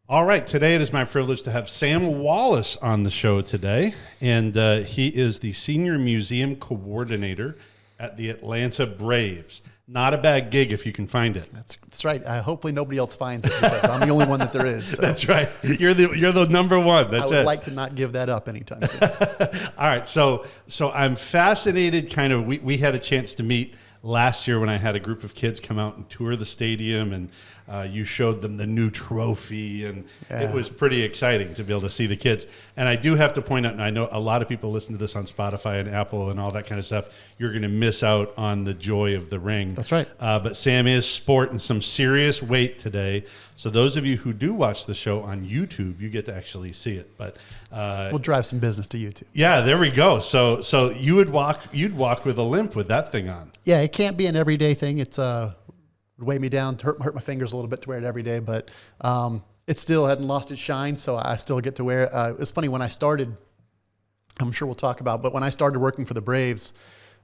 All right, today it is my privilege to have Sam Wallace on the show today, and he is the Senior Museum Coordinator at the Atlanta Braves. Not a bad gig if you can find it. That's right. Hopefully nobody else finds it because I'm the only one that there is. So. That's right. You're the number one. That's I would like to not give that up anytime soon. All right, so I'm fascinated. Kind of, we had a chance to meet last year when I had a group of kids come out and tour the stadium, and you showed them the new trophy, and it was pretty exciting to be able to see the kids. And I do have to point out, and I know a lot of people listen to this on Spotify and Apple and all that kind of stuff, you're going to miss out on the joy of the ring. That's right. But Sam is sporting some serious weight today. So those of you who do watch the show on YouTube, you get to actually see it. But we'll drive some business to YouTube. Yeah, there we go. So you'd walk with a limp with that thing on. Yeah, it can't be an everyday thing. It's would weigh me down, hurt my fingers a little bit to wear it every day, but it still hadn't lost its shine, so I still get to wear it. It's funny, when I started, I'm sure we'll talk about, but when I started working for the Braves,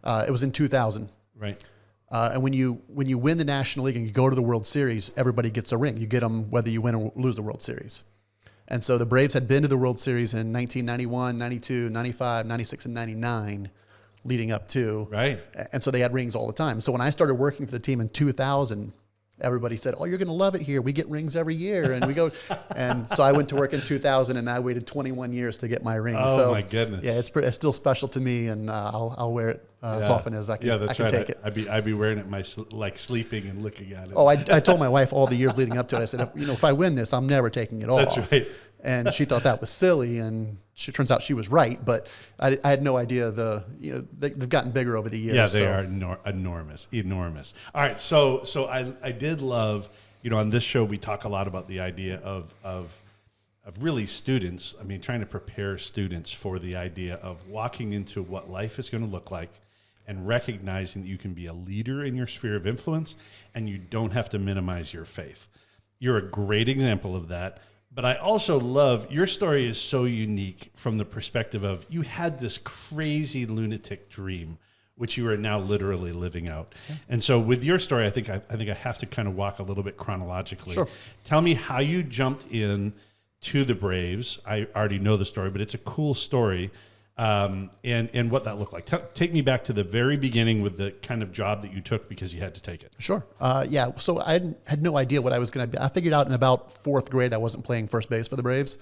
it was in 2000. Right. And when you win the National League and you go to the World Series, everybody gets a ring. You get them whether you win or lose the World Series. And so the Braves had been to the World Series in 1991, 92, 95, 96, and 99. Leading up to. Right. And so they had rings all the time. So when I started working for the team in 2000, everybody said, "Oh, you're going to love it here. We get rings every year." And we go, and so I went to work in 2000, and I waited 21 years to get my ring. Oh, so, my goodness. Yeah, it's still special to me, and I'll wear it as often as I can. Yeah, that's I can right. take it. I'd be wearing it like sleeping and looking at it. Oh, I told my wife all the years leading up to it. I said, if I win this, I'm never taking it off. That's right. And she thought that was silly, and turns out she was right. But I had no idea they've gotten bigger over the years. Yeah, they are enormous. All right, so I did love, on this show we talk a lot about the idea of really students. I mean, trying to prepare students for the idea of walking into what life is going to look like, and recognizing that you can be a leader in your sphere of influence, and you don't have to minimize your faith. You're a great example of that. But I also love, your story is so unique from the perspective of you had this crazy lunatic dream, which you are now literally living out. Okay. And so with your story, I think I have to kind of walk a little bit chronologically. Sure. Tell me how you jumped in to the Braves. I already know the story, but it's a cool story. And what that looked like. Take me back to the very beginning with the kind of job that you took because you had to take it. Sure. Yeah. So I had no idea what I was going to be. I figured out in about fourth grade I wasn't playing first base for the Braves.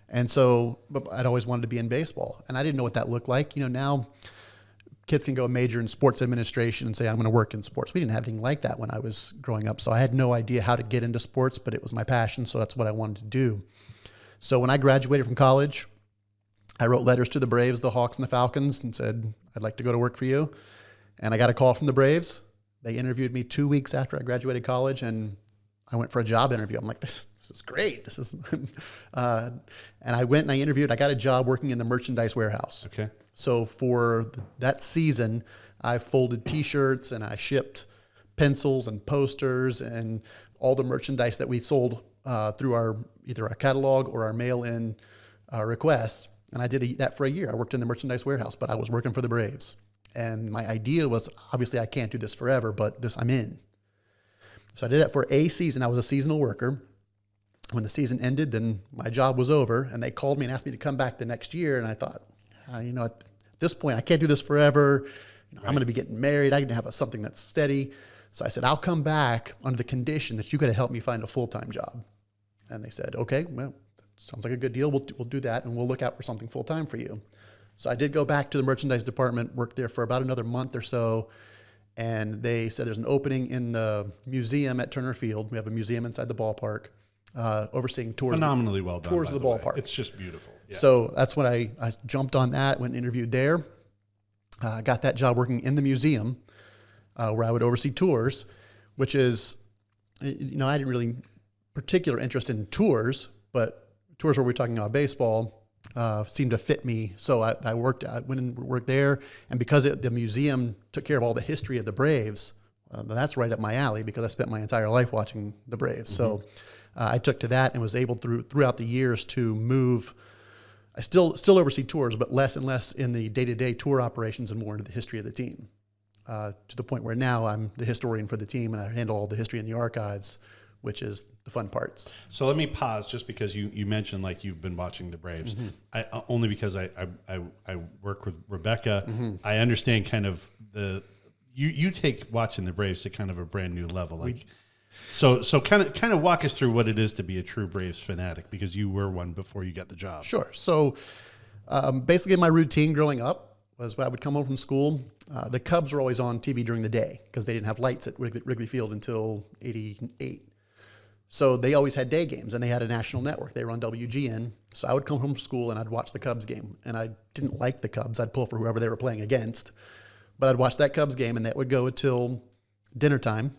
And so but I'd always wanted to be in baseball. And I didn't know what that looked like. Now kids can go major in sports administration and say, I'm going to work in sports. We didn't have anything like that when I was growing up. So I had no idea how to get into sports, but it was my passion. So that's what I wanted to do. So when I graduated from college, I wrote letters to the Braves, the Hawks, and the Falcons and said, I'd like to go to work for you. And I got a call from the Braves. They interviewed me 2 weeks after I graduated college, and I went for a job interview. I'm like, this is great. This is, and I went and I interviewed. I got a job working in the merchandise warehouse. Okay. So for that season, I folded T-shirts and I shipped pencils and posters and all the merchandise that we sold through either our catalog or our mail-in requests. And I did that for a year. I worked in the merchandise warehouse, but I was working for the Braves. And my idea was, obviously, I can't do this forever, but I'm in. So I did that for a season. I was a seasonal worker. When the season ended, then my job was over, and they called me and asked me to come back the next year. And I thought, at this point, I can't do this forever. I'm going to be getting married. I need to have something that's steady. So I said, I'll come back under the condition that you got to help me find a full-time job. And they said, okay, well, sounds like a good deal. We'll do that, and we'll look out for something full-time for you. So I did go back to the merchandise department, worked there for about another month or so, and they said there's an opening in the museum at Turner Field. We have a museum inside the ballpark, overseeing tours. Phenomenally well done. Tours of the ballpark. It's just beautiful. Yeah. So that's when I jumped on that, went and interviewed there. Got that job working in the museum, where I would oversee tours, which is, I didn't really particular interest in tours, but tours where we're talking about baseball seemed to fit me. So I went and worked there. And because the museum took care of all the history of the Braves, that's right up my alley because I spent my entire life watching the Braves. Mm-hmm. So I took to that and was able throughout the years to move. I still oversee tours, but less and less in the day-to-day tour operations and more into the history of the team. To the point where now I'm the historian for the team and I handle all the history in the archives, which is the fun parts. So let me pause just because you mentioned like you've been watching the Braves. Only because I work with Rebecca. I understand kind of you take watching the Braves to kind of a brand new level. Like so kind of walk us through what it is to be a true Braves fanatic, because you were one before you got the job. Sure. So basically my routine growing up was when I would come home from school. The Cubs were always on TV during the day because they didn't have lights at Wrigley Field until '88. So they always had day games, and they had a national network. They were on WGN. So I would come home from school, and I'd watch the Cubs game. And I didn't like the Cubs. I'd pull for whoever they were playing against. But I'd watch that Cubs game, and that would go until dinner time.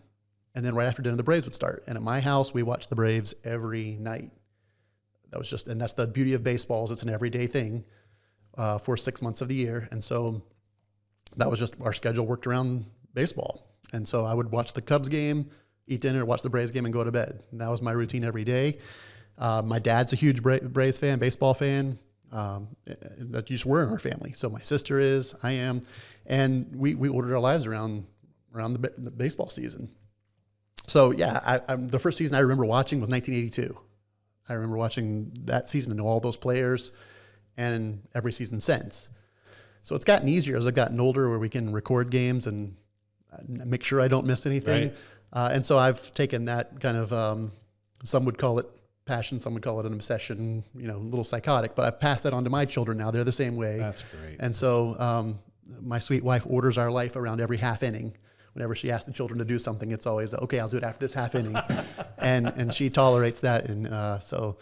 And then right after dinner, the Braves would start. And at my house, we watched the Braves every night. And that's the beauty of baseball, is it's an everyday thing for 6 months of the year. And so that was just our schedule worked around baseball. And so I would watch the Cubs game, eat dinner, watch the Braves game, and go to bed. And that was my routine every day. My dad's a huge Braves fan, baseball fan. That just were in our family. So my sister is, I am, and we ordered our lives around the baseball season. So yeah, the first season I remember watching was 1982. I remember watching that season and know all those players, and every season since. So it's gotten easier as I've gotten older, where we can record games and make sure I don't miss anything. Right. And so I've taken that kind of, some would call it passion, some would call it an obsession, a little psychotic, but I've passed that on to my children now. They're the same way. That's great. And so my sweet wife orders our life around every half inning. Whenever she asks the children to do something, it's always, okay, I'll do it after this half inning. and she tolerates that. And so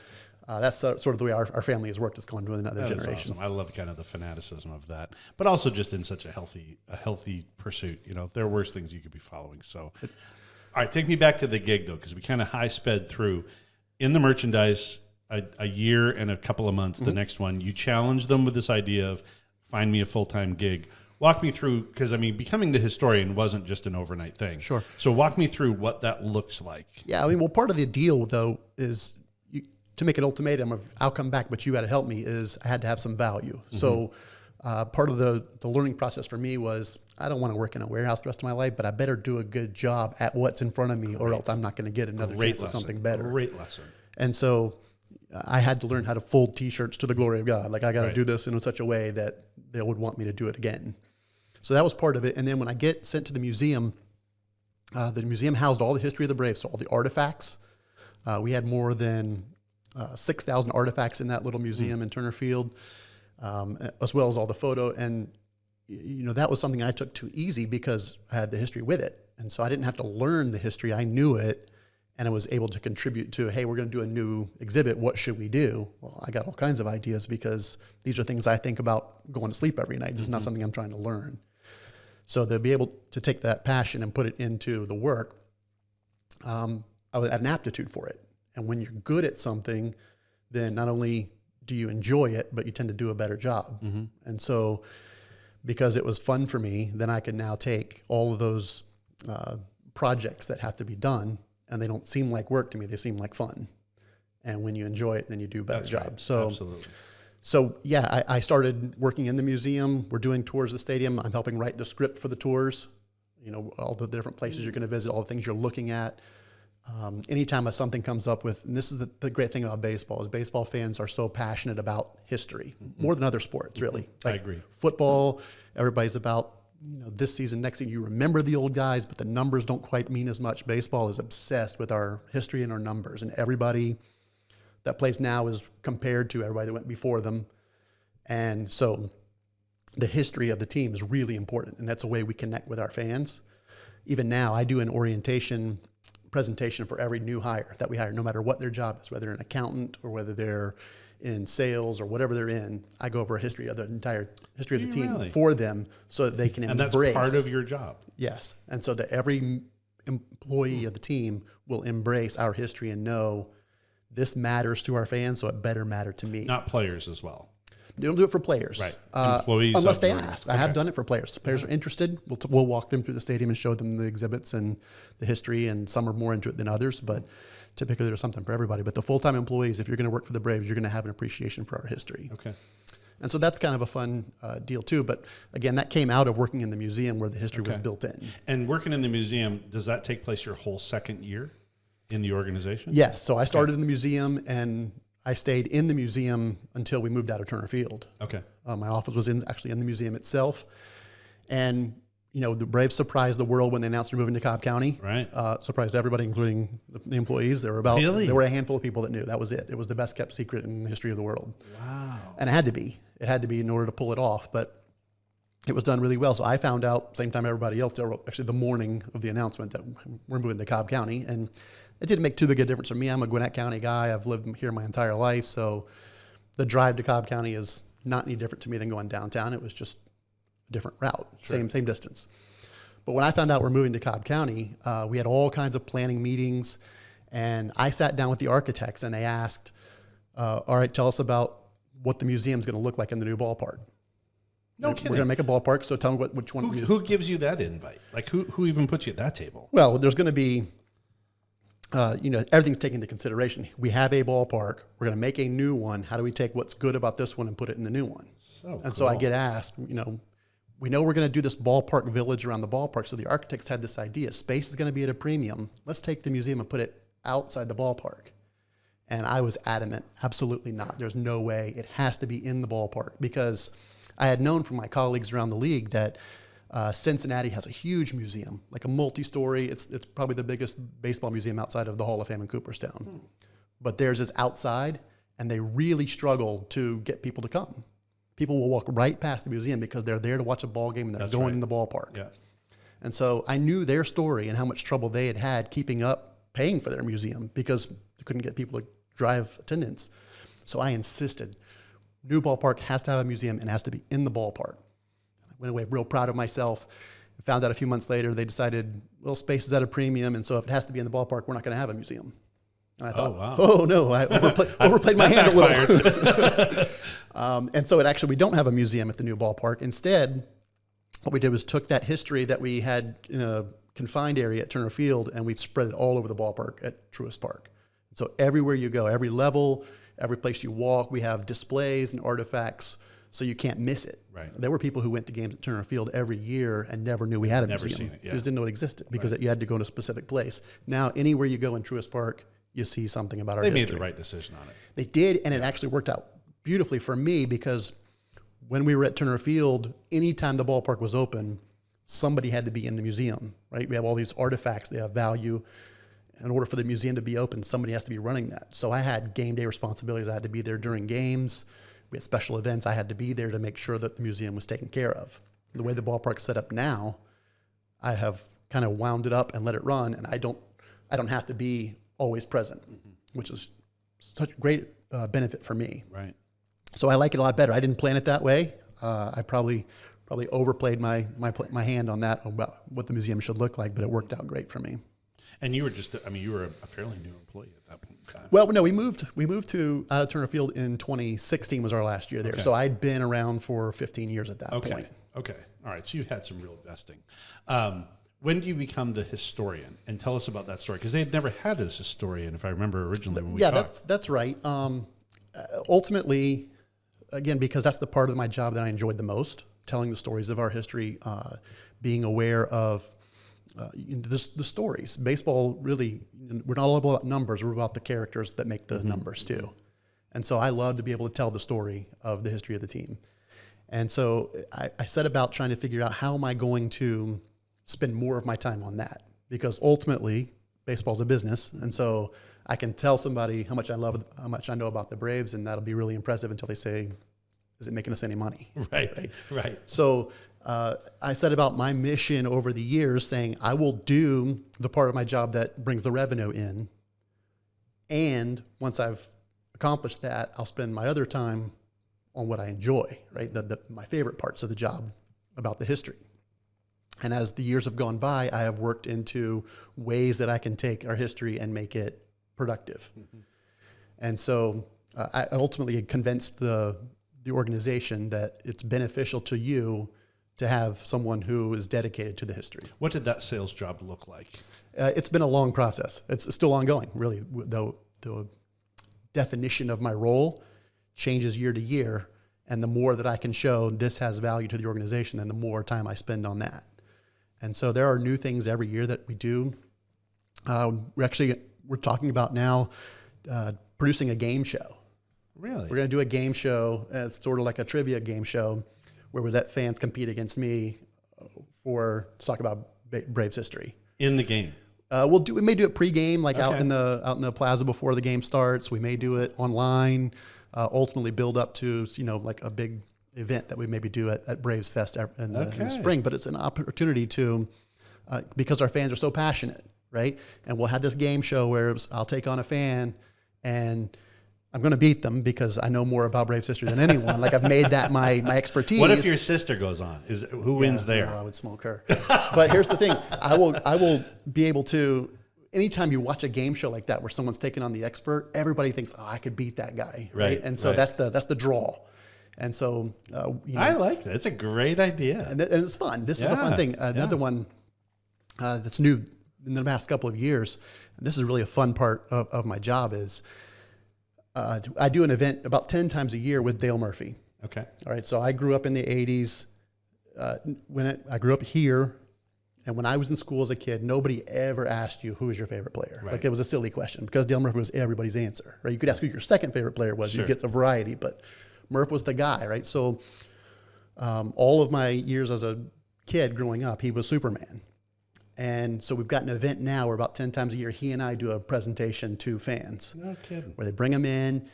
that's sort of the way our family has worked. It's gone to another That generation. Awesome. I love kind of the fanaticism of that, but also just in such a healthy pursuit. There are worse things you could be following. So, all right, take me back to the gig though, because we kind of high sped through in the merchandise a year and a couple of months. The next one, you challenged them with this idea of find me a full-time gig. Walk me through, because becoming the historian wasn't just an overnight thing. Sure. So walk me through what that looks like. Yeah, part of the deal though is to make an ultimatum of I'll come back, but you got to help me, is I had to have some value. So part of the learning process for me was I don't want to work in a warehouse the rest of my life, but I better do a good job at what's in front of me, or else I'm not going to get another chance at something better. Great lesson. And so I had to learn how to fold T-shirts to the glory of God. Like I got to do this in such a way that they would want me to do it again. So that was part of it. And then when I get sent to the museum housed all the history of the Braves, so all the artifacts. We had more than 6,000 artifacts in that little museum in Turner Field, as well as all the photo. And, that was something I took too easy because I had the history with it. And so I didn't have to learn the history. I knew it, and I was able to contribute to, hey, we're going to do a new exhibit. What should we do? Well, I got all kinds of ideas because these are things I think about going to sleep every night. This is not something I'm trying to learn. So to be able to take that passion and put it into the work, I had an aptitude for it. And when you're good at something, then not only do you enjoy it, but you tend to do a better job. And so because it was fun for me, then I can now take all of those projects that have to be done, and they don't seem like work to me. They seem like fun. And when you enjoy it, then you do a better job. Right. So, absolutely. So yeah, I started working in the museum. We're doing tours of the stadium. I'm helping write the script for the tours. All the different places you're going to visit, all the things you're looking at. Anytime something comes up with, and this is the great thing about baseball, is baseball fans are so passionate about history, more than other sports, really. I agree. Football, everybody's about, this season, next season, you remember the old guys, but the numbers don't quite mean as much. Baseball is obsessed with our history and our numbers, and everybody that plays now is compared to everybody that went before them. And so the history of the team is really important, and that's a way we connect with our fans. Even now, I do an orientation presentation for every new hire that we hire, no matter what their job is, whether they're an accountant or whether they're in sales or whatever they're in. I go over a history of the entire history of the team for them so that they can embrace. And that's part of your job. Yes. And so that every employee of the team will embrace our history and know this matters to our fans, so it better matter to me. Not players as well. Don't do it for players. Right. Employees. Unless they ask. I have done it for players. If players are interested, we'll walk them through the stadium and show them the exhibits and the history, and some are more into it than others, but typically there's something for everybody. But the full-time employees, if you're going to work for the Braves, you're going to have an appreciation for our history. Okay. And so that's kind of a fun deal too. But again, that came out of working in the museum where the history was built in. And working in the museum, does that take place your whole second year? in the organization? Yes. So I started in the museum, and I stayed in the museum until we moved out of Turner Field. Okay. My office was actually in the museum itself. And, the Braves surprised the world when they announced they're moving to Cobb County. Right. Surprised everybody, including the employees. There were a handful of people that knew. That was it. It was the best kept secret in the history of the world. Wow. And it had to be. It had to be in order to pull it off. But it was done really well. So I found out same time everybody else, actually the morning of the announcement, that we're moving to Cobb County. And it didn't make too big a difference for me. I'm a Gwinnett County guy. I've lived here my entire life. So the drive to Cobb County is not any different to me than going downtown. It was just a different route, same distance. But when I found out we're moving to Cobb County, we had all kinds of planning meetings. And I sat down with the architects and they asked, all right, tell us about what the museum's going to look like in the new ballpark. No kidding. We're going to make a ballpark, so tell me which one. Who gives you that invite? Like, who even puts you at that table? Well, there's going to be, everything's taken into consideration. We have a ballpark. We're going to make a new one. How do we take what's good about this one and put it in the new one? So I get asked, we know we're going to do this ballpark village around the ballpark. So the architects had this idea. Space is going to be at a premium. Let's take the museum and put it outside the ballpark. And I was adamant, absolutely not. There's no way. It has to be in the ballpark, because I had known from my colleagues around the league that Cincinnati has a huge museum, like a multi-story. It's probably the biggest baseball museum outside of the Hall of Fame in Cooperstown. But theirs is outside, and they really struggle to get people to come. People will walk right past the museum because they're there to watch a ball game and they're going in the ballpark. Yeah. And so I knew their story and how much trouble they had keeping up, paying for their museum, because they couldn't get people to drive attendance. So I insisted, new ballpark has to have a museum and has to be in the ballpark. I went away real proud of myself. I found out a few months later they decided, well, space is at a premium, and so if it has to be in the ballpark, we're not going to have a museum. And I thought, oh no, I overplayed my hand a little. And so we don't have a museum at the new ballpark. Instead, what we did was took that history that we had in a confined area at Turner Field, and we've spread it all over the ballpark at Truist Park. So everywhere you go, every level, every place you walk, we have displays and artifacts, so you can't miss it. Right. There were people who went to games at Turner Field every year and never knew we had a museum. Seen it, yeah. Just didn't know it existed, because you had to go to a specific place. Now, anywhere you go in Truist Park, you see something about our history. They made the right decision on it. They did, and it actually worked out beautifully for me, because when we were at Turner Field, anytime the ballpark was open, somebody had to be in the museum, right? We have all these artifacts, they have value. In order for the museum to be open, somebody has to be running that. So I had game day responsibilities. I had to be there during games. We had special events. I had to be there to make sure that the museum was taken care of. The way the ballpark's set up now, I have kind of wound it up and let it run, and I don't have to be always present, which is such a great benefit for me. Right. So I like it a lot better. I didn't plan it that way. I probably overplayed my hand on that, about what the museum should look like, but it worked out great for me. And you were you were a fairly new employee at that point in time. Well, no, we moved to out of Turner Field in 2016 was our last year there. Okay. So I'd been around for 15 years at that point. Okay. All right. So you had some real vesting. When do you become the historian? And tell us about that story, because they had never had a historian, if I remember originally when we talked. That's right. Ultimately, again, because that's the part of my job that I enjoyed the most, telling the stories of our history, being aware of the stories. Baseball, really, we're not all about numbers. We're about the characters that make the numbers too. And so I love to be able to tell the story of the history of the team. And so I set about trying to figure out, how am I going to spend more of my time on that? Because ultimately, baseball's a business. And so I can tell somebody how much I know about the Braves, and that'll be really impressive until they say, is it making us any money? Right. So I set about my mission over the years, saying I will do the part of my job that brings the revenue in. And once I've accomplished that, I'll spend my other time on what I enjoy, right? My favorite parts of the job, about the history. And as the years have gone by, I have worked into ways that I can take our history and make it productive. Mm-hmm. And so I ultimately convinced the organization that it's beneficial to you to have someone who is dedicated to the history. What did that sales job look like? It's been a long process. It's still ongoing, really. The definition of my role changes year to year, and the more that I can show this has value to the organization, then the more time I spend on that. And so there are new things every year that we do. We're actually we're talking about now producing a game show. Really? We're going to do a game show. It's sort of like a trivia game show where we let fans compete against me to talk about Braves history In the game. We may do it pre-game, like Okay. out in the plaza before the game starts. We may do it online. Ultimately, build up to like a big event that we maybe do at Braves Fest in the spring. But it's an opportunity to because our fans are so passionate, right? And we'll have this game show where I'll take on a fan, and I'm going to beat them because I know more about Braves history than anyone. Like I've made that my expertise. What if your sister goes on? Who wins there? I would smoke her. But here's the thing: I will be able to. Anytime you watch a game show like that where someone's taking on the expert, everybody thinks, "Oh, I could beat that guy," right? And so that's the draw. And so I like that. It's a great idea, and it's fun. This is a fun thing. Another one that's new in the past couple of years, and this is really a fun part of my job is. I do an event about 10 times a year with Dale Murphy. Okay. All right. So I grew up in the 80s. I grew up here. And when I was in school as a kid, nobody ever asked you who was your favorite player. Right. Like it was a silly question because Dale Murphy was everybody's answer, right? You could ask who your second favorite player was. Sure. You get a variety, but Murph was the guy, right? So all of my years as a kid growing up, he was Superman. And so we've got an event now where about 10 times a year, he and I do a presentation to fans. No kidding. Where they bring him in,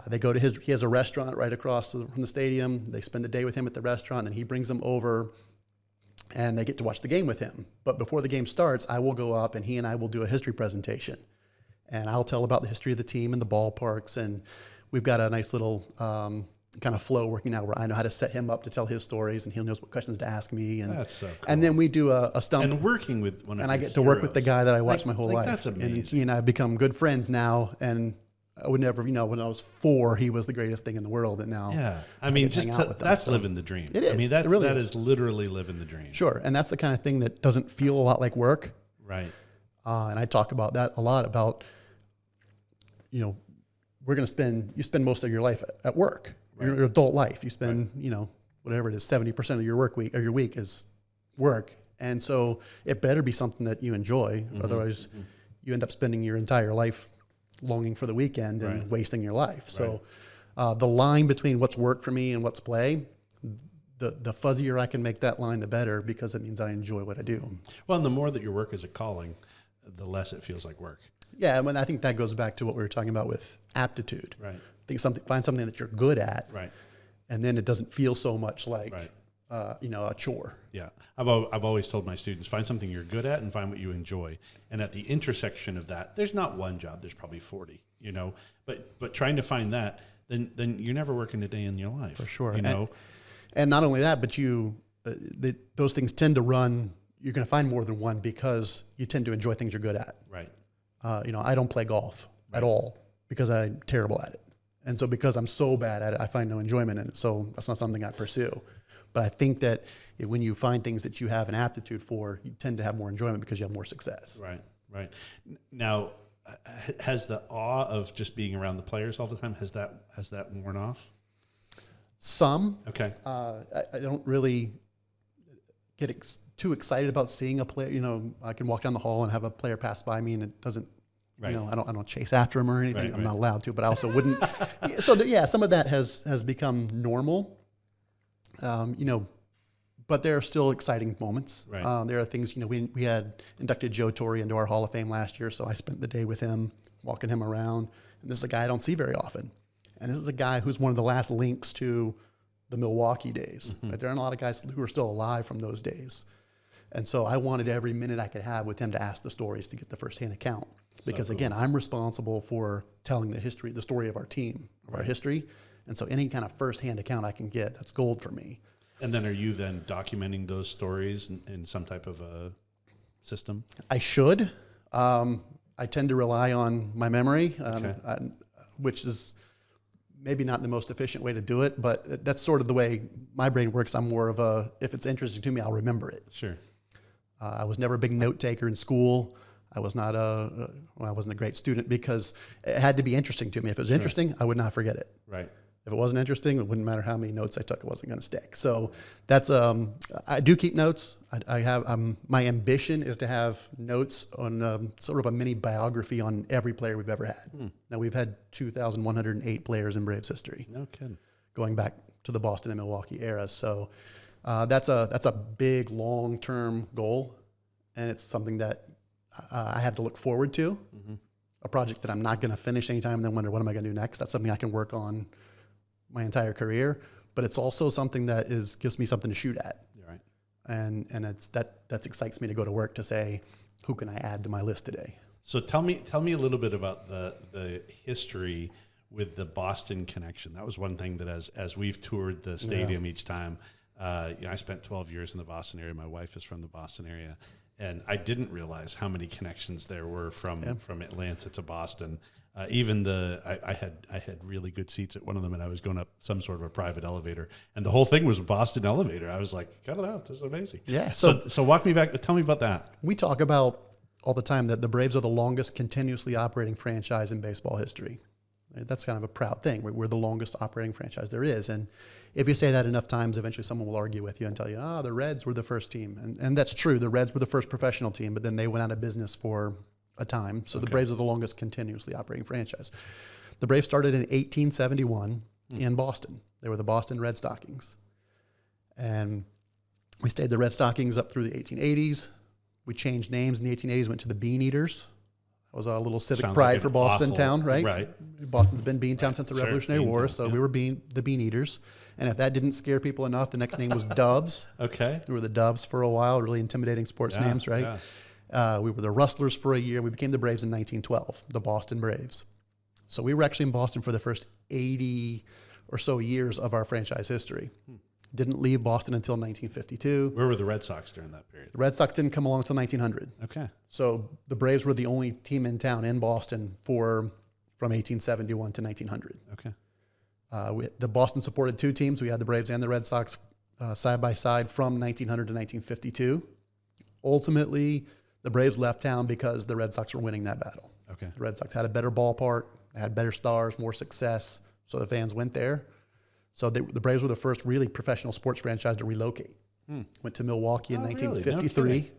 they go to he has a restaurant right across from the stadium. They spend the day with him at the restaurant, and then he brings them over, and they get to watch the game with him. But before the game starts, I will go up, and he and I will do a history presentation. And I'll tell about the history of the team and the ballparks, and we've got a nice little kind of flow working out where I know how to set him up to tell his stories, and he knows what questions to ask me. And That's so cool. And then we do a stump. And working with one of And I your get to work with the heroes. guy that I watched my whole life. That's amazing. And he and I have become good friends now. And I would never, when I was 4, he was the greatest thing in the world. And now, Yeah. I mean, get to just hang out with them, that's so. living the dream. It is. I mean, that It really that is. is literally living the dream. sure. And that's the kind of thing that doesn't feel a lot like work. Right. And I talk about that a lot about, you spend most of your life at work, Right. your adult life. You spend, whatever it is, 70% of your work week or your week is work. And so it better be something that you enjoy. Otherwise, you end up spending your entire life longing for the weekend and Right. wasting your life. So the line between what's work for me and what's play, the fuzzier I can make that line, the better, because it means I enjoy what I do. Well, and the more that your work is a calling, the less it feels like work. Yeah, I think that goes back to what we were talking about with aptitude. Right. Find something that you're good at, Right. and then it doesn't feel so much like Right. a chore. Yeah. I've always told my students, find something you're good at and find what you enjoy. And at the intersection of that, there's not one job, there's probably 40, but trying to find that, then you're never working a day in your life. For sure. And not only that, but those things tend to run. You're going to find more than one because you tend to enjoy things you're good at. right. I don't play golf at all because I'm terrible at it. And so because I'm so bad at it, I find no enjoyment in it. So that's not something I pursue. But I think that when you find things that you have an aptitude for, you tend to have more enjoyment because you have more success. Right. Right. Now, has the awe of just being around the players all the time, has that worn off? Some. Okay. I don't really get too excited about seeing a player. I can walk down the hall and have a player pass by me, and it doesn't. Right. I don't chase after him or anything. Right, I'm not allowed to, but I also wouldn't. Some of that has become normal. But there are still exciting moments. Right. There are things. We had inducted Joe Torre into our Hall of Fame last year, so I spent the day with him, walking him around. And this is a guy I don't see very often. And this is a guy who's one of the last links to the Milwaukee days. Right? There aren't a lot of guys who are still alive from those days. And so I wanted every minute I could have with him to ask the stories to get the firsthand account. Because cool. again, I'm responsible for telling the story of our team, of our history. And so any kind of firsthand account I can get, that's gold for me. And then are you then documenting those stories in some type of a system? I should. I tend to rely on my memory, which is maybe not the most efficient way to do it, but that's sort of the way my brain works. I'm more of if it's interesting to me, I'll remember it. Sure. I was never a big note taker in school. I was not I wasn't a great student because it had to be interesting to me. If it was interesting, I would not forget it. Right. If it wasn't interesting, it wouldn't matter how many notes I took, it wasn't going to stick. So that's, I do keep notes. I have, my ambition is to have notes on sort of a mini biography on every player we've ever had. Now, we've had 2,108 players in Braves history. No kidding. Going back to the Boston and Milwaukee era. So that's a big, long-term goal, and it's something that I have to look forward to. A project that I'm not going to finish anytime and then wonder, what am I going to do next? That's something I can work on my entire career, but it's also something that gives me something to shoot at. You're right. And it's that excites me to go to work to say, who can I add to my list today? So tell me a little bit about the history with the Boston connection. That was one thing that as we've toured the stadium each time, I spent 12 years in the Boston area. My wife is from the Boston area, and I didn't realize how many connections there were from Atlanta to Boston. Even I had really good seats at one of them, and I was going up some sort of a private elevator, and the whole thing was a Boston elevator. I was like, cut it out, this is amazing. Yeah. So walk me back, tell me about that. We talk about all the time that the Braves are the longest continuously operating franchise in baseball history. That's kind of a proud thing. We're the longest operating franchise there is. And if you say that enough times, eventually someone will argue with you and tell you, the Reds were the first team. And that's true. The Reds were the first professional team, but then they went out of business for a time. So the Braves are the longest continuously operating franchise. The Braves started in 1871 in Boston. They were the Boston Red Stockings. And we stayed the Red Stockings up through the 1880s. We changed names in the 1880s, went to the Bean Eaters. That was a little civic pride for Boston town, right? Right. Boston's been Beantown since the Revolutionary War, so we were the Bean Eaters. And if that didn't scare people enough, the next name was Doves. Okay. We were the Doves for a while, really intimidating sports names, right? Yeah. We were the Rustlers for a year. We became the Braves in 1912, the Boston Braves. So we were actually in Boston for the first 80 or so years of our franchise history. Didn't leave Boston until 1952. Where were the Red Sox during that period? The Red Sox didn't come along until 1900. Okay. So the Braves were the only team in town in Boston from 1871 to 1900. Okay. The Boston supported two teams. We had the Braves and the Red Sox side by side from 1900 to 1952. Ultimately, the Braves left town because the Red Sox were winning that battle. Okay. The Red Sox had a better ballpark, they had better stars, more success, so the fans went there. So the Braves were the first really professional sports franchise to relocate. Went to Milwaukee in 1953. Really?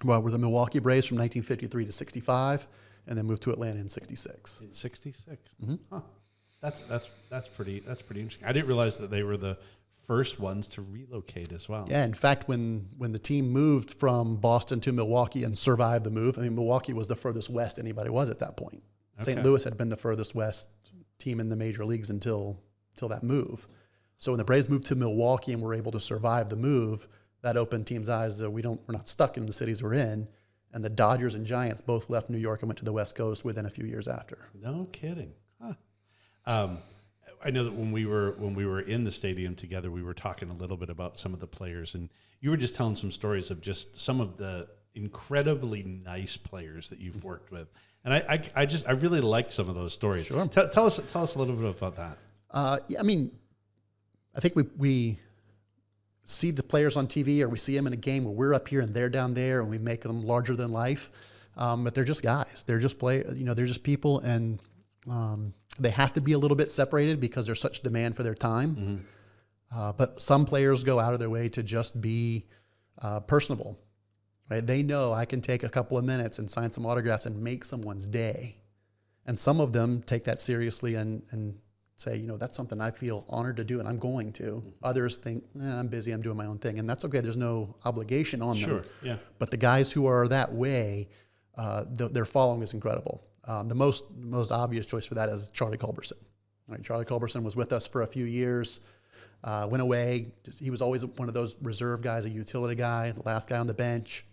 No, well, we're the Milwaukee Braves from 1953 to 65, and then moved to Atlanta in 66. In 66. Huh. That's pretty interesting. I didn't realize that they were the first ones to relocate as well. Yeah, in fact, when the team moved from Boston to Milwaukee and survived the move, I mean, Milwaukee was the furthest west anybody was at that point. Okay. St. Louis had been the furthest west team in the major leagues until that move. So when the Braves moved to Milwaukee and were able to survive the move, that opened teams' eyes that we're not stuck in the cities we're in. And the Dodgers and Giants both left New York and went to the West Coast within a few years after. No kidding. Huh. I know that when we were in the stadium together, we were talking a little bit about some of the players, and you were just telling some stories of just some of the incredibly nice players that you've worked with. And I really liked some of those stories. Sure. Tell us a little bit about that. Yeah, I mean, I think we see the players on TV, or we see them in a game where we're up here and they're down there, and we make them larger than life. But they're just guys. They're just they're just people, and they have to be a little bit separated because there's such demand for their time. But some players go out of their way to just be personable. Right? They know I can take a couple of minutes and sign some autographs and make someone's day. And some of them take that seriously and say, that's something I feel honored to do, and I'm going to. Others think, I'm busy, I'm doing my own thing. And that's okay. There's no obligation on them. Sure, yeah. But the guys who are that way, their following is incredible. The most obvious choice for that is Charlie Culberson. Right? Charlie Culberson was with us for a few years, went away. He was always one of those reserve guys, a utility guy, the last guy on the bench.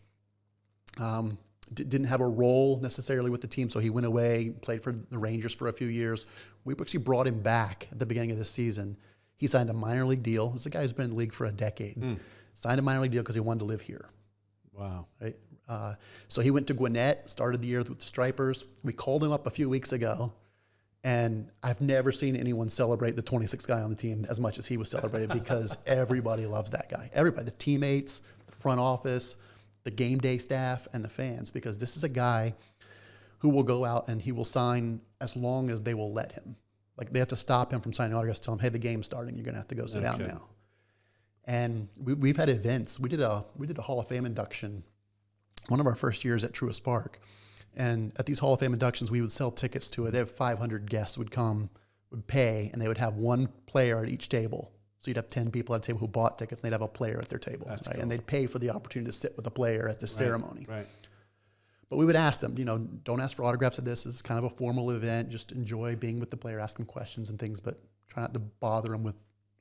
Didn't have a role necessarily with the team, so he went away, played for the Rangers for a few years. We actually brought him back at the beginning of this season. He signed a minor league deal. This is a guy who's been in the league for a decade. Signed a minor league deal because he wanted to live here. Wow. Right? So he went to Gwinnett, started the year with the Stripers. We called him up a few weeks ago, and I've never seen anyone celebrate the 26th guy on the team as much as he was celebrated because everybody loves that guy. Everybody, the teammates, the front office, the game day staff, and the fans, because this is a guy who will go out and he will sign as long as they will let him. Like they have to stop him from signing autographs, tell him, hey, the game's starting. You're going to have to go sit down now. And we've had events. We did a Hall of Fame induction one of our first years at Truist Park. And at these Hall of Fame inductions, we would sell tickets to it. They have 500 guests would come, would pay, and they would have one player at each table. So you'd have 10 people at a table who bought tickets, and they'd have a player at their table. Right? Cool. And they'd pay for the opportunity to sit with a player at this ceremony. Right. But we would ask them, don't ask for autographs at this. It's kind of a formal event. Just enjoy being with the player, ask them questions and things, but try not to bother them with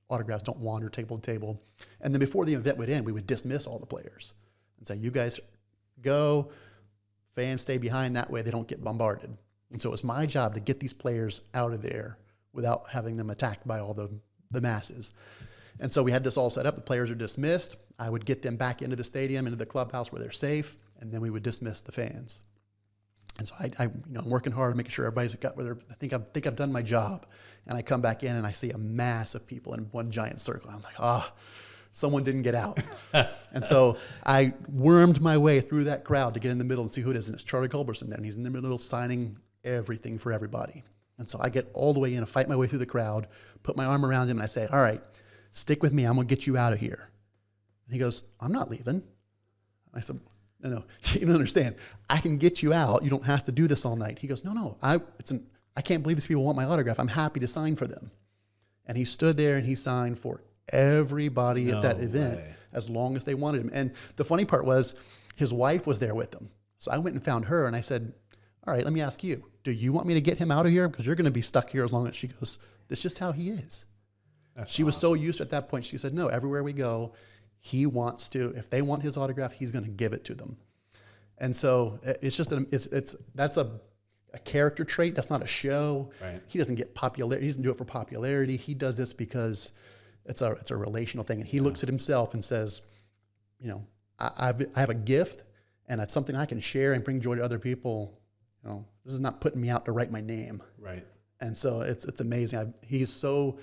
autographs. Don't wander table to table. And then before the event would end, we would dismiss all the players and say, you guys go, fans stay behind. That way they don't get bombarded. And so it was my job to get these players out of there without having them attacked by all the masses. And so we had this all set up. The players are dismissed. I would get them back into the stadium, into the clubhouse where they're safe, and then we would dismiss the fans. And so I'm working hard, making sure everybody's got where I think I've done my job. And I come back in and I see a mass of people in one giant circle. I'm like, someone didn't get out. And so I wormed my way through that crowd to get in the middle and see who it is. And it's Charlie Culberson there, and he's in the middle signing everything for everybody. And so I get all the way in and fight my way through the crowd, put my arm around him, and I say, all right, stick with me. I'm going to get you out of here. And he goes, I'm not leaving. And I said, no, you don't understand. I can get you out. You don't have to do this all night. He goes, no, I can't believe these people want my autograph. I'm happy to sign for them. And he stood there and he signed for everybody at that event as long as they wanted him. And the funny part was his wife was there with him. So I went and found her and I said, all right, let me ask you, do you want me to get him out of here? Because you're going to be stuck here as long as. She goes, that's just how he is. She was so used to, at that point, she said, no, everywhere we go, he wants to, if they want his autograph, he's going to give it to them. And so it's just, that's a character trait. That's not a show. Right. He doesn't get popularity. He doesn't do it for popularity. He does this because it's a relational thing. And he looks at himself and says, I have a gift and it's something I can share and bring joy to other people. This is not putting me out to write my name. Right. And so it's amazing. He's so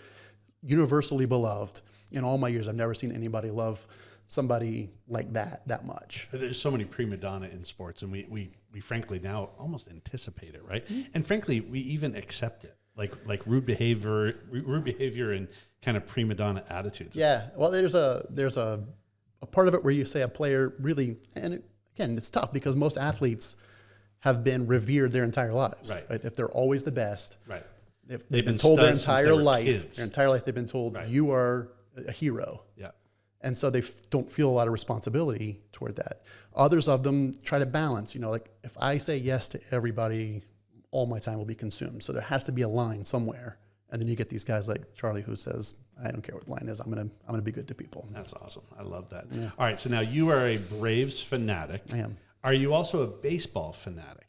universally beloved. In all my years, I've never seen anybody love somebody like that much. There's so many prima donna in sports, and we frankly now almost anticipate it, right? Mm-hmm. And frankly, we even accept it, like rude behavior and kind of prima donna attitudes. Yeah. Well, there's a part of it where you say a player really, and again, it's tough because most athletes have been revered their entire lives. Right. If they're always the best. Right. They've been told their entire life. Their entire life, they've been told you are a hero. Yeah. And so they don't feel a lot of responsibility toward that. Others of them try to balance, like if I say yes to everybody, all my time will be consumed. So there has to be a line somewhere. And then you get these guys like Charlie who says, I don't care what the line is. I'm going to be good to people. That's awesome. I love that. Yeah. All right. So now you are a Braves fanatic. I am. Are you also a baseball fanatic?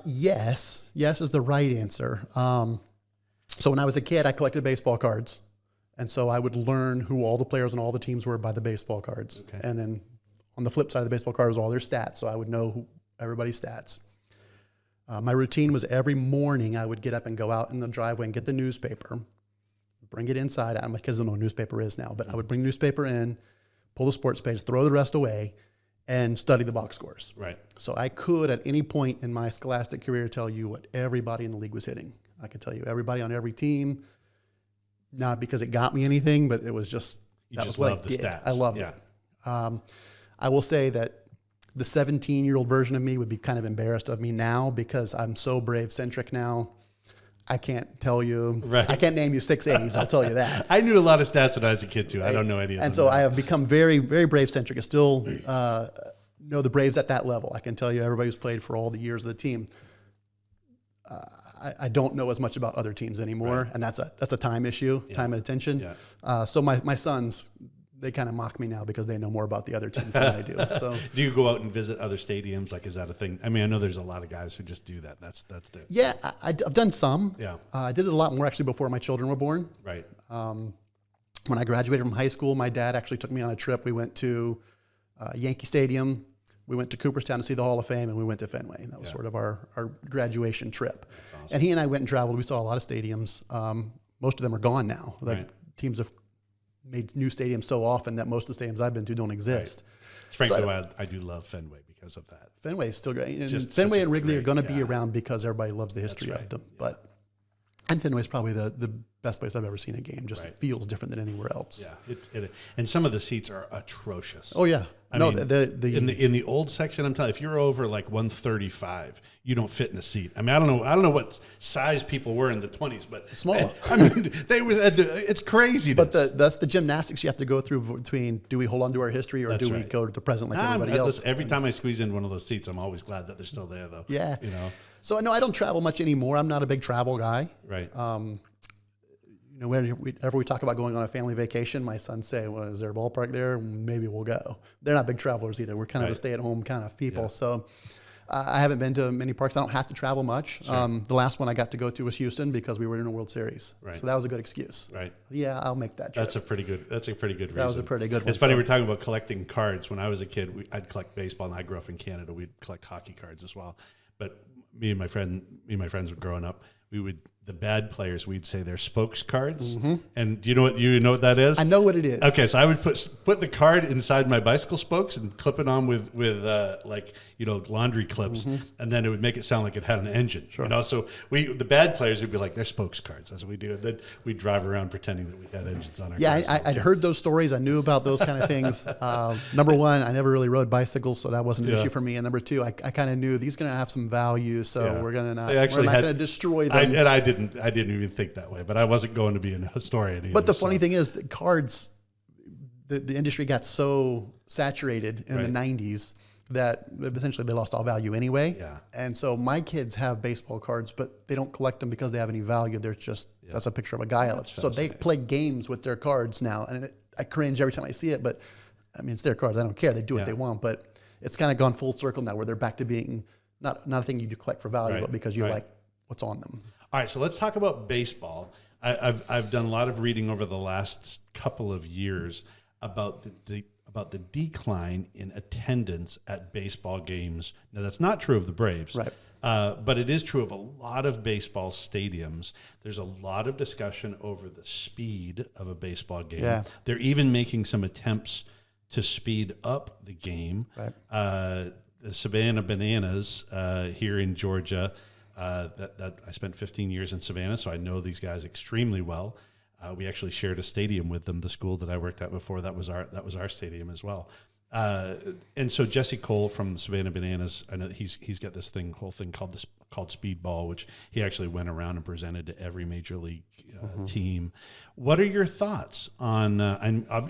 Yes. Yes is the right answer. So when I was a kid, I collected baseball cards. And so I would learn who all the players and all the teams were by the baseball cards. Okay. And then on the flip side of the baseball card was all their stats. So I would know everybody's stats. My routine was every morning I would get up and go out in the driveway and get the newspaper, bring it inside. My kids don't know what a newspaper is now, but I would bring the newspaper in, pull the sports page, throw the rest away, and study the box scores. Right. So I could, at any point in my scholastic career, tell you what everybody in the league was hitting. I could tell you everybody on every team, not because it got me anything, but it was just, that was what I did. Stats. I loved it. I will say that the 17-year-old version of me would be kind of embarrassed of me now because I'm so Brave-centric now. I can't tell you. Right. I can't name you 6 A's. I'll tell you that. I knew a lot of stats when I was a kid too. Right. I don't know any of them. And so I have become very, very Brave-centric. I still know the Braves at that level. I can tell you everybody who's played for all the years of the team. I don't know as much about other teams anymore, right. And that's a time issue, time and attention. Yeah. So my sons, they kind of mock me now because they know more about the other teams than I do. So, do you go out and visit other stadiums? Like, is that a thing? I mean, I know there's a lot of guys who just do that. That's the. Yeah, I've done some. Yeah, I did it a lot more actually before my children were born. Right. When I graduated from high school, my dad actually took me on a trip. We went to Yankee Stadium. We went to Cooperstown to see the Hall of Fame, and we went to Fenway. That was sort of our graduation trip. Awesome. And he and I went and traveled. We saw a lot of stadiums. Most of them are gone now. Teams have made new stadiums so often that most of the stadiums I've been to don't exist. Right. Frankly, I do love Fenway because of that. Fenway is still great. And Fenway and Wrigley are going to be around because everybody loves the history of them. Yeah. But And Fenway is probably the best place I've ever seen a game. Just Right. it feels different than anywhere else. Yeah, and some of the seats are atrocious. Oh yeah. I No, mean, in the old section, I'm telling you, if you're over like 135, you don't fit in a seat. I mean, I don't know what size people were in the 20s, but Small. I mean, it's crazy. But that's the gymnastics you have to go through between, do we hold on to our history or That's do we right. go to the present like everybody else? Listen, every time I squeeze in one of those seats, I'm always glad that they're still there, though. Yeah. You know, So I know I don't travel much anymore. I'm not a big travel guy. right. You know, whenever we talk about going on a family vacation, my sons say, well, is there a ballpark there? Maybe we'll go. They're not big travelers either. We're kind of Right. a stay-at-home kind of people. Yeah. So I haven't been to many parks. I don't have to travel much. Sure. The last one I got to go to was Houston because we were in a World Series. Right. So that was a good excuse. Right. Yeah, I'll make that trip. That's a pretty good reason. That was a pretty good one. It's funny, So- we're talking about collecting cards. When I was a kid, I'd collect baseball, and I grew up in Canada. We'd collect hockey cards as well. But me and my friends were growing up. The bad players, we'd say they're spokes cards. And do you know what that is? I know what it is. Okay, so I would put the card inside my bicycle spokes and clip it on with laundry clips, and then it would make it sound like it had an engine. Sure. You know, so the bad players would be like, they're spokes cards. That's what we do. And then we'd drive around pretending that we had engines on our Yeah, cars. I'd heard those stories. I knew about those kind of things. Number one, I never really rode bicycles, so that wasn't an Yeah. issue for me. And number two, I kind of knew these are going to have some value, so Yeah. we're going to They actually not had- going to destroy them. I didn't even think that way, but I wasn't going to be a historian either. But the funny thing is that cards, the industry got so saturated in Right. the 90s that essentially they lost all value anyway. Yeah. And so my kids have baseball cards, but they don't collect them because they have any value. They're just, that's a picture of a guy. So they play games with their cards now. And I cringe every time I see it, but I mean, it's their cards. I don't care. They do what Yeah. they want, but it's kind of gone full circle now where they're back to being not a thing you do collect for value, Right. but because you Right. like what's on them. All right, so let's talk about baseball. I've done a lot of reading over the last couple of years about the decline in attendance at baseball games. Now, that's not true of the Braves, Right. but it is true of a lot of baseball stadiums. There's a lot of discussion over the speed of a baseball game. Yeah. They're even making some attempts to speed up the game. Right. The Savannah Bananas here in Georgia. That I spent 15 years in Savannah, so I know these guys extremely well. We actually shared a stadium with them. The school that I worked at before, that was our stadium as well. And so Jesse Cole from Savannah Bananas, I know he's got this whole thing called Speedball, which he actually went around and presented to every major league team. What are your thoughts on?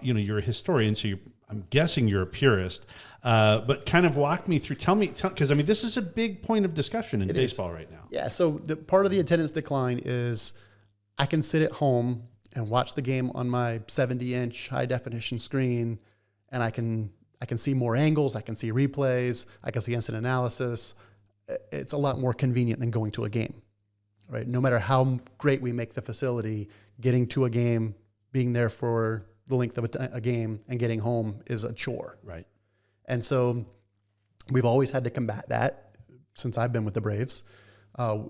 You're a historian, so I'm guessing you're a purist. But kind of walk me through. Tell me, because I mean, this is a big point of discussion in baseball right now. Yeah. So the part of the attendance decline is I can sit at home and watch the game on my 70-inch high definition screen, and I can see more angles. I can see replays. I can see instant analysis. It's a lot more convenient than going to a game, right? No matter how great we make the facility, getting to a game, being there for the length of a game, and getting home is a chore. Right. And so we've always had to combat that since I've been with the Braves.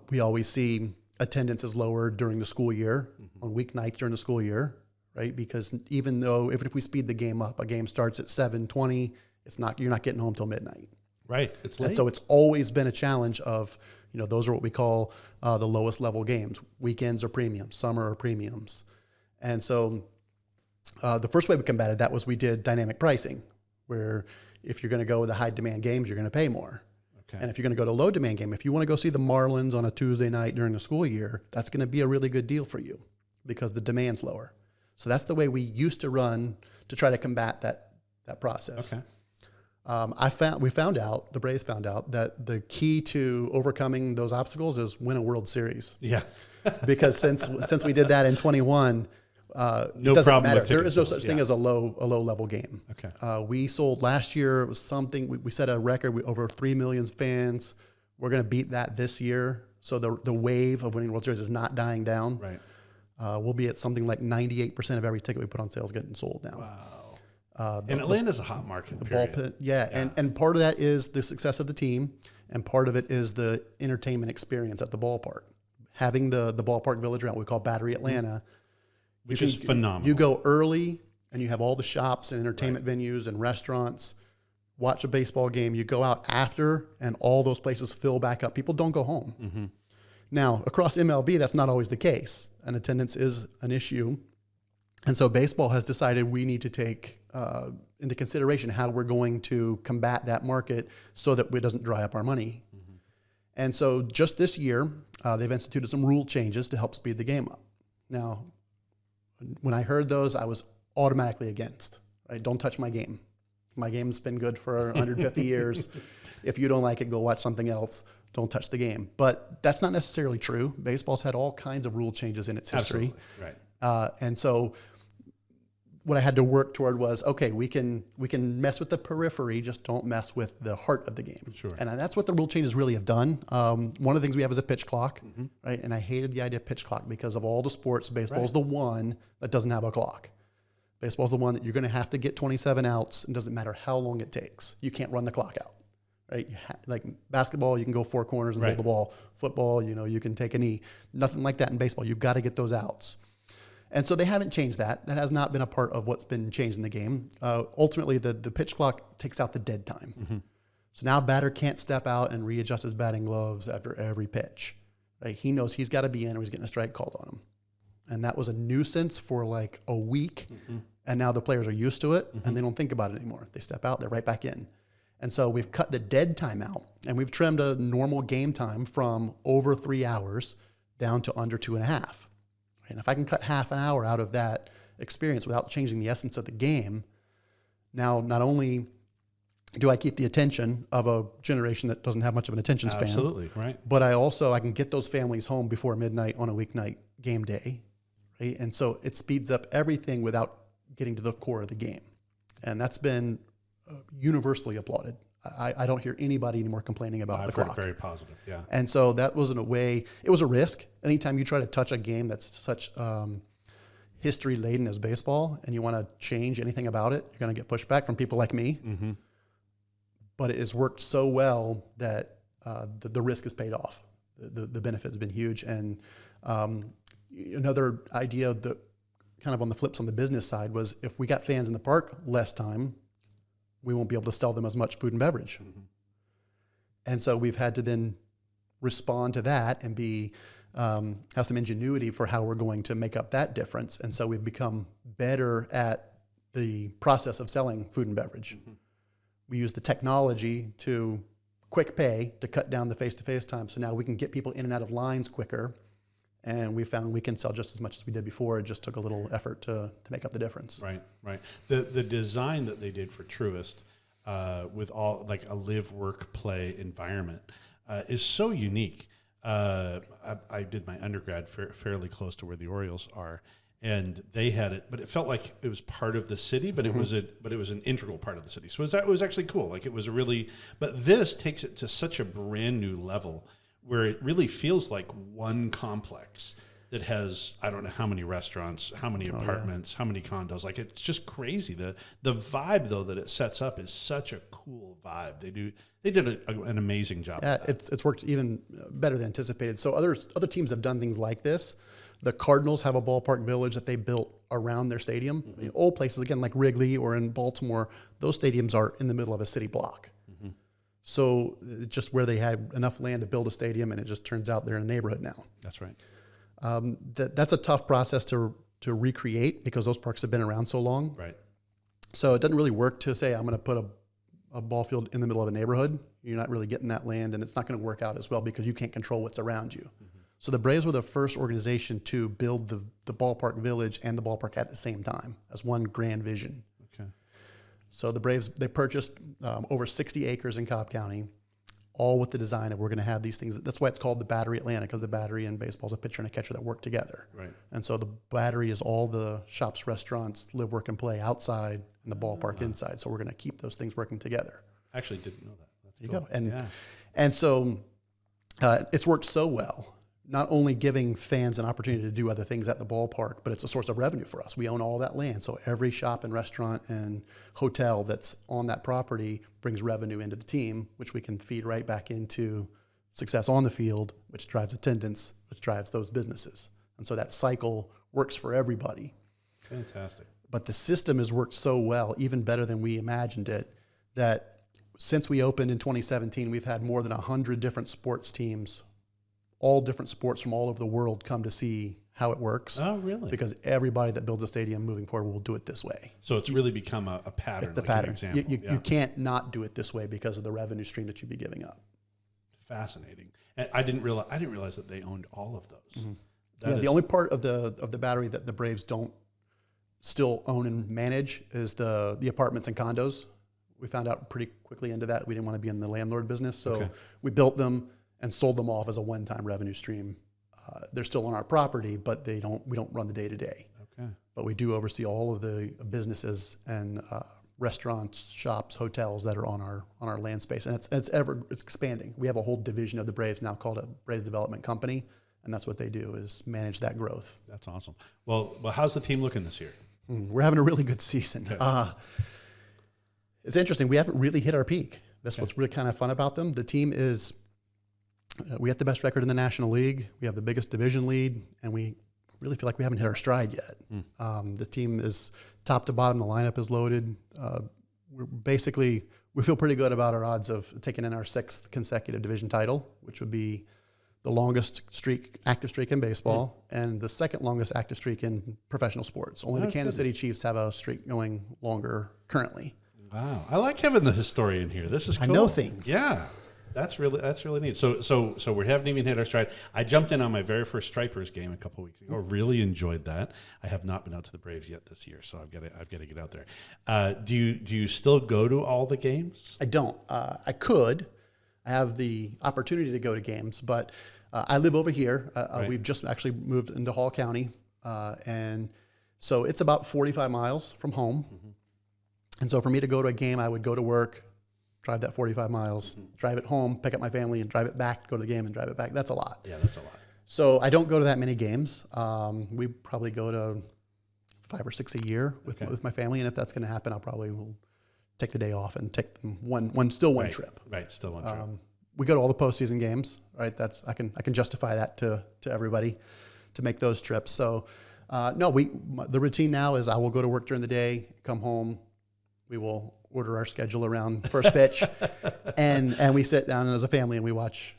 We always see attendance is lower during the school year, on weeknights during the school year, right? Because even though if we speed the game up, a game starts at 7:20, you're not getting home till midnight. Right. It's late. And so it's always been a challenge of, those are what we call the lowest level games. Weekends are premiums, summer are premiums. And so the first way we combated that was we did dynamic pricing, where if you're going to go with the high demand games, you're going to pay more. Okay. And if you're going to go to low demand game, if you want to go see the Marlins on a Tuesday night during the school year, that's going to be a really good deal for you because the demand's lower. So that's the way we used to run to try to combat that process. Okay. The Braves found out that the key to overcoming those obstacles is win a World Series. Yeah. Because since we did that in 21, it doesn't problem matter. with There is no ticket such sales, thing as a low level game. Okay. We sold last year, it was something, we set a record, over 3 million fans. We're going to beat that this year. So the wave of winning World Series is not dying down. Right. We'll be at something like 98% of every ticket we put on sale is getting sold now. Wow. And Atlanta's a hot market. Ball pit, and part of that is the success of the team, and part of it is the entertainment experience at the ballpark. Having the ballpark village around, what we call Battery Atlanta, Which is phenomenal. You go early, and you have all the shops and entertainment venues and restaurants. Watch a baseball game. You go out after, and all those places fill back up. People don't go home. Now, across MLB, that's not always the case, and attendance is an issue. And so baseball has decided we need to take into consideration how we're going to combat that market so that it doesn't dry up our money. Mm-hmm. And so just this year, they've instituted some rule changes to help speed the game up. Now, when I heard those, I was automatically against. Right? Don't touch my game. My game's been good for 150 years. If you don't like it, go watch something else. Don't touch the game. But that's not necessarily true. Baseball's had all kinds of rule changes in its history. Absolutely. Right. And so what I had to work toward was, okay, we can mess with the periphery, just don't mess with the heart of the game. Sure. And that's what the rule changes really have done. One of the things we have is a pitch clock, mm-hmm. right? And I hated the idea of pitch clock because of all the sports, baseball's the one that doesn't have a clock. Baseball's the one that you're going to have to get 27 outs, and it doesn't matter how long it takes. You can't run the clock out, right? Like basketball, you can go four corners and hold the ball. Football, you can take a knee. Nothing like that in baseball. You've got to get those outs. And so they haven't changed that. That has not been a part of what's been changed in the game. Ultimately, the pitch clock takes out the dead time. Mm-hmm. So now a batter can't step out and readjust his batting gloves after every pitch. Right? He knows he's got to be in or he's getting a strike called on him. And that was a nuisance for like a week. Mm-hmm. And now the players are used to it, mm-hmm. and they don't think about it anymore. They step out, they're right back in. And so we've cut the dead time out, and we've trimmed a normal game time from over 3 hours down to under 2.5. And if I can cut half an hour out of that experience without changing the essence of the game, now not only do I keep the attention of a generation that doesn't have much of an attention span, absolutely, right, but I can get those families home before midnight on a weeknight game day, right? And so it speeds up everything without getting to the core of the game. And that's been universally applauded. I don't hear anybody anymore complaining about the clock. Very positive, yeah. And so that was, in a way, it was a risk. Anytime you try to touch a game that's such history-laden as baseball and you want to change anything about it, you're going to get pushback from people like me. Mm-hmm. But it has worked so well that the risk has paid off. The benefit has been huge. And another idea that kind of on the flips on the business side was if we got fans in the park less time, we won't be able to sell them as much food and beverage. Mm-hmm. And so we've had to then respond to that and have some ingenuity for how we're going to make up that difference. And so we've become better at the process of selling food and beverage. Mm-hmm. We use the technology to quick pay to cut down the face-to-face time. So now we can get people in and out of lines quicker. And we found we can sell just as much as we did before. It just took a little effort to make up the difference. Right. The design that they did for Truist with all like a live, work, play environment is so unique. I did my undergrad fairly close to where the Orioles are, and they had it, but it felt like it was part of the city, but mm-hmm. it was an integral part of the city. So it was actually cool. Like it was but this takes it to such a brand new level where it really feels like one complex that has, I don't know how many restaurants, how many apartments, how many condos. Like, it's just crazy. The vibe, though, that it sets up is such a cool vibe. They did an amazing job. Yeah, it's worked even better than anticipated. So other teams have done things like this. The Cardinals have a ballpark village that they built around their stadium. Mm-hmm. In old places, again, like Wrigley or in Baltimore, those stadiums are in the middle of a city block. Mm-hmm. So it's just where they had enough land to build a stadium, and it just turns out they're in a neighborhood now. That's right. That's a tough process to recreate because those parks have been around so long. Right. So it doesn't really work to say I'm going to put a ball field in the middle of a neighborhood. You're not really getting that land, and it's not going to work out as well because you can't control what's around you. Mm-hmm. So the Braves were the first organization to build the ballpark village and the ballpark at the same time as one grand vision. Okay. So the Braves, they purchased over 60 acres in Cobb County, all with the design of we're going to have these things. That's why it's called the Battery Atlanta, because the battery in baseball is a pitcher and a catcher that work together. Right. And so the battery is all the shops, restaurants, live, work, and play outside, and the ballpark inside. So we're going to keep those things working together. I actually didn't know that. That's there cool. You go. And so it's worked so well, not only giving fans an opportunity to do other things at the ballpark, but it's a source of revenue for us. We own all that land. So every shop and restaurant and hotel that's on that property brings revenue into the team, which we can feed right back into success on the field, which drives attendance, which drives those businesses. And so that cycle works for everybody. Fantastic. But the system has worked so well, even better than we imagined it, that since we opened in 2017, we've had more than 100 different sports teams all different sports from all over the world come to see how it works. Oh, really? Because everybody that builds a stadium moving forward will do it this way. So it's really become a pattern. It's the like pattern. An example. You can't not do it this way because of the revenue stream that you'd be giving up. Fascinating. And I didn't realize that they owned all of those. The only part of the Battery that the Braves don't still own and manage is the apartments and condos. We found out pretty quickly into that we didn't want to be in the landlord business, so we built them and sold them off as a one-time revenue stream. They're still on our property, but we don't run the day-to-day. Okay. But we do oversee all of the businesses and restaurants, shops, hotels that are on our land space, and it's expanding. We have a whole division of the Braves now called a Braves Development Company, and that's what they do is manage that growth. That's awesome. Well, how's the team looking this year? We're having a really good season. It's interesting. We haven't really hit our peak. That's what's really kind of fun about them. The team is, we have the best record in the National League. We have the biggest division lead, and we really feel like we haven't hit our stride yet. The team is top to bottom. The lineup is loaded. We feel pretty good about our odds of taking in our 6th consecutive division title, which would be the longest active streak in baseball, and the 2nd longest active streak in professional sports. Only the Kansas City Chiefs have a streak going longer currently. Wow, I like having the historian here. This is cool. I know things. Yeah, that's really neat. So we haven't even hit our stride. I jumped in on my very first Stripers game a couple weeks ago. Really enjoyed that. I have not been out to the Braves yet this year, so I've got to get out there. Do you still go to all the games? I don't. I could. I have the opportunity to go to games, but I live over here. We've just actually moved into Hall County, and so it's about 45 miles from home. And so for me to go to a game, I would go to work, drive that 45 miles, drive it home, pick up my family, and drive it back, go to the game and drive it back. That's a lot. Yeah, that's a lot. So I don't go to that many games. We probably go to 5 or 6 a year with my family, and if that's going to happen, I'll probably will take the day off and take them one trip. Right, still one trip. We go to all the postseason games, right? I can justify that to everybody to make those trips. So the routine now is I will go to work during the day, come home. We will order our schedule around first pitch, and we sit down as a family and we watch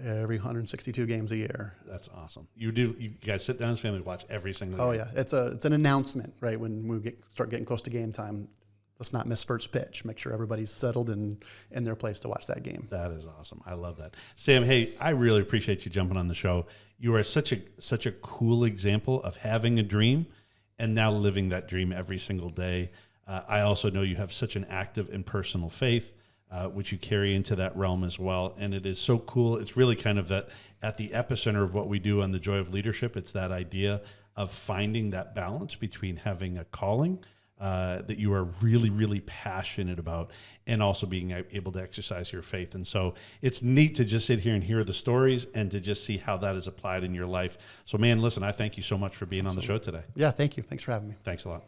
every 162 games a year. That's awesome. You guys sit down as a family, watch every single game. Oh yeah, it's an announcement, right? When we start getting close to game time, let's not miss first pitch. Make sure everybody's settled and in their place to watch that game. That is awesome. I love that. Sam, hey, I really appreciate you jumping on the show. You are such a cool example of having a dream and now living that dream every single day. I also know you have such an active and personal faith, which you carry into that realm as well. And it is so cool. It's really kind of that at the epicenter of what we do on the Joy of Leadership. It's that idea of finding that balance between having a calling that you are really, really passionate about and also being able to exercise your faith. And so it's neat to just sit here and hear the stories and to just see how that is applied in your life. So, man, listen, I thank you so much for being on the show today. Yeah, thank you. Thanks for having me. Thanks a lot.